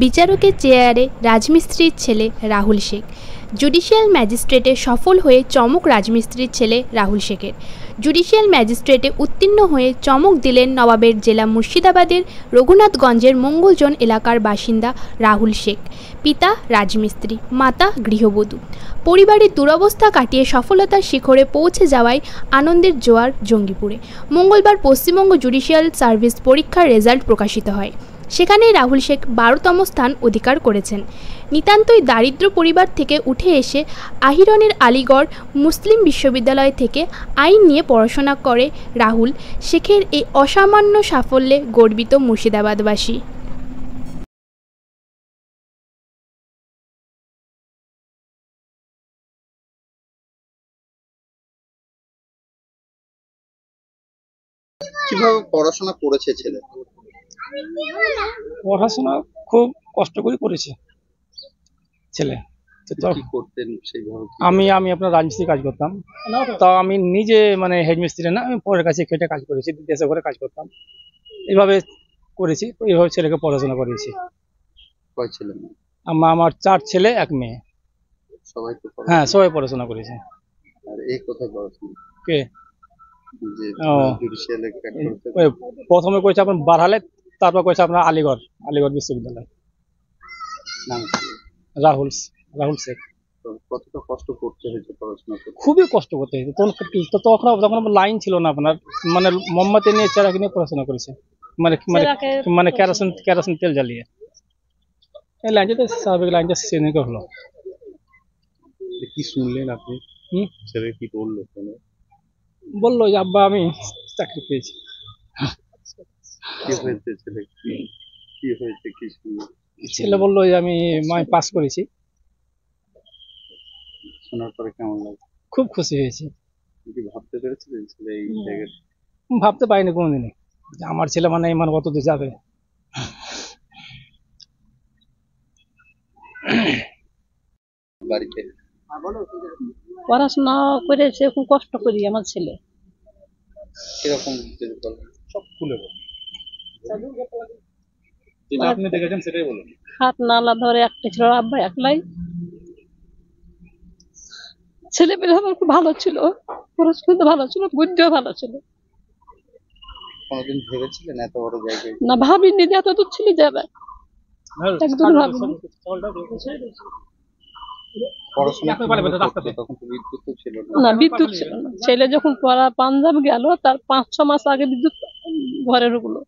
বিচারকের চেয়ারে রাজমিস্ত্রির ছেলে রাহুল শেখ। জুডিশিয়াল ম্যাজিস্ট্রেটে সফল হয়ে চমক রাজমিস্ত্রির ছেলে রাহুল শেখের। জুডিশিয়াল ম্যাজিস্ট্রেটে উত্তীর্ণ হয়ে চমক দিলেন নবাবের জেলা মুর্শিদাবাদের রঘুনাথগঞ্জের মঙ্গলজন এলাকার বাসিন্দা রাহুল শেখ। পিতা রাজমিস্ত্রি, মাতা গৃহবধূ। পরিবারের দুরবস্থা কাটিয়ে সফলতার শিখরে পৌঁছে যাওয়ায় আনন্দের জোয়ার জঙ্গিপুরে। মঙ্গলবার পশ্চিমবঙ্গ জুডিশিয়াল সার্ভিস পরীক্ষার রেজাল্ট প্রকাশিত হয়। সেখানে রাহুল শেখ 12তম স্থান অধিকার করেছেন। নিতান্তই দারিদ্র পরিবার থেকে উঠে এসে আহিরনের আলিগড় মুসলিম বিশ্ববিদ্যালয় থেকে আইন নিয়ে পড়াশোনা করে রাহুল শেখের এই অসামান্য সাফল্যে গর্বিত মুর্শিদাবাদবাসী। কিভাবে পড়াশোনা করেছে ছেলে? পড়াশোনা খুব কষ্ট করে করেছে ছেলে। কি করতেন সেইভাবে? আমি আপনার রাজমিস্ত্রি কাজ করতাম। তো আমি নিজে মানে হেডমিস্ত্রি না, আমি পরের কাছে খেটে কাজ করেছি, দেশে ঘরে কাজ করতাম, এইভাবে করেছি। তো এইভাবে ছেলেকে পড়াশোনা করিয়েছি। কয় ছেলে? আমার 4 ছেলে 1 মেয়ে। সবাই তো? হ্যাঁ, সবাই পড়াশোনা করেছে। আর এই কোথায় পড়াশোনা? কে? যে জুডিশিয়ালে ক্র্যাক করতে? প্রথমে করেছে আপনার বারহালে, তারপর করেছে আপনার আলিগড় বিশ্ববিদ্যালয়। নাম কি? রাহুল শেখ। কতটা কষ্ট করতে হয়েছে পড়াশোনা করতে? খুবই কষ্ট করতে হয়েছে। তখন লাইন ছিল না আপনার, মানে মোমবাতি নিয়ে চেরাকি নিয়ে পড়াশোনা করেছে, মানে মানে মানে কেরোসিন তেল জ্বালিয়ে। এই লাইনটা স্বাভাবিক লাইনটা সেদিনকে হলো। কি শুনলেন আপনি? ছেলে কি বললো? বললো যে আব্বা আমি চাকরি পেয়েছি। কি হয়েছে ছেলে? কি হয়েছে কি শুনলেন? ছেলে বললো যে আমি পাস করেছি। শোনার পরে কেমন লাগছে? খুব খুশি হয়েছি। কি ভাবতে পেরেছিলেন ছেলে এই জায়গায়? ভাবতে পারিনি কোনোদিনই যে আমার ছেলে মানে এই কত দূর যাবে। বাড়িতে পড়াশোনা করেছে, খুব কষ্ট করি আমার ছেলে। কিরকম সব খুলে বলুন, যেটা আপনি দেখেছেন সেটাই বলুন। হাত নালা ধরে একটা ছিল, আব্বা একলাই। ছেলে পেলে আমার খুব ভালো ছিল, পড়াশোনা ভালো ছিল, বুদ্ধিও ভালো ছিল। কোনদিন ভেবেছিলেন এত বড় জায়গায়? না, ভাবিনি যে এত দূর ছেলে যাবে, একদম ভাবিনি। না, বিদ্যুৎ ছিল না। ছেলে যখন পড়া পাঞ্জাব গেল, তার 5-6 মাস আগে বিদ্যুৎ ঘরে ঢুকলো।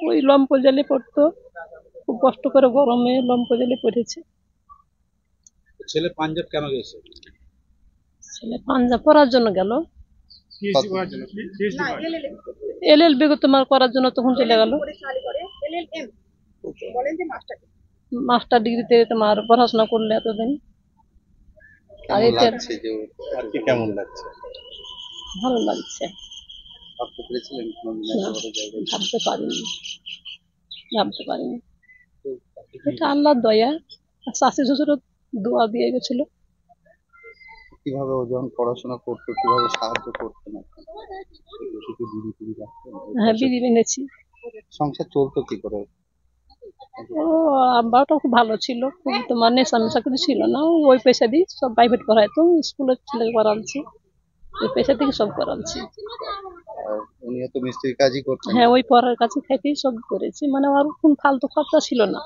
ওই লম্প জ্বালিয়ে পড়তো, খুব কষ্ট করে গরমে লম্প জ্বালিয়ে পড়েছে। ছেলে পাঞ্জাব কেন গেছে? ছেলে পাঞ্জাব পড়ার জন্য গেল, LLB তোমার করার জন্য তখন চলে গেল। মাস্টার ডিগ্রিতে তোমার পড়াশোনা করলে এতদিন। কেমন লাগছে? ভালো লাগছে। ভাবতে পারিনি। এটা আল্লাহর দয়া। শাশি শ্বশুর দোয়া দিয়ে গেছিল। কিভাবে ও যখন পড়াশোনা করতো কিভাবে সাহায্য করতেন? হ্যাঁ, বিড়ি এনেছি। সংসার চলতো কি করে? ও আব্বাটা খুব ভালো ছিল, খুব তোমার নেশা কিছু ছিল না। ওই পয়সা দিয়ে সব প্রাইভেট পড়াইতো, স্কুলের ছেলে পড়াচ্ছি, ওই পয়সা থেকে সব করাচ্ছি। উনিও তো মিস্ত্রির কাজই করতেন? হ্যাঁ, ওই পড়ার কাছে খাইতেই সব করেছি। মানে আর কোন ফালতু খরচা ছিল না,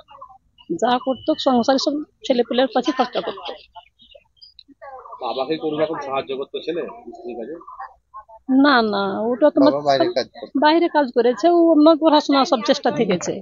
যা করতো সংসারে সব ছেলে পেলের কাছে খরচা করতো। বাবাকে কোনো রকম সাহায্য করতো ছেলে মিস্ত্রির কাজে? না, ওটা তোমার বাইরে কাজ করেছে। ও অন্য পড়াশোনা সব চেষ্টা থেকেছে।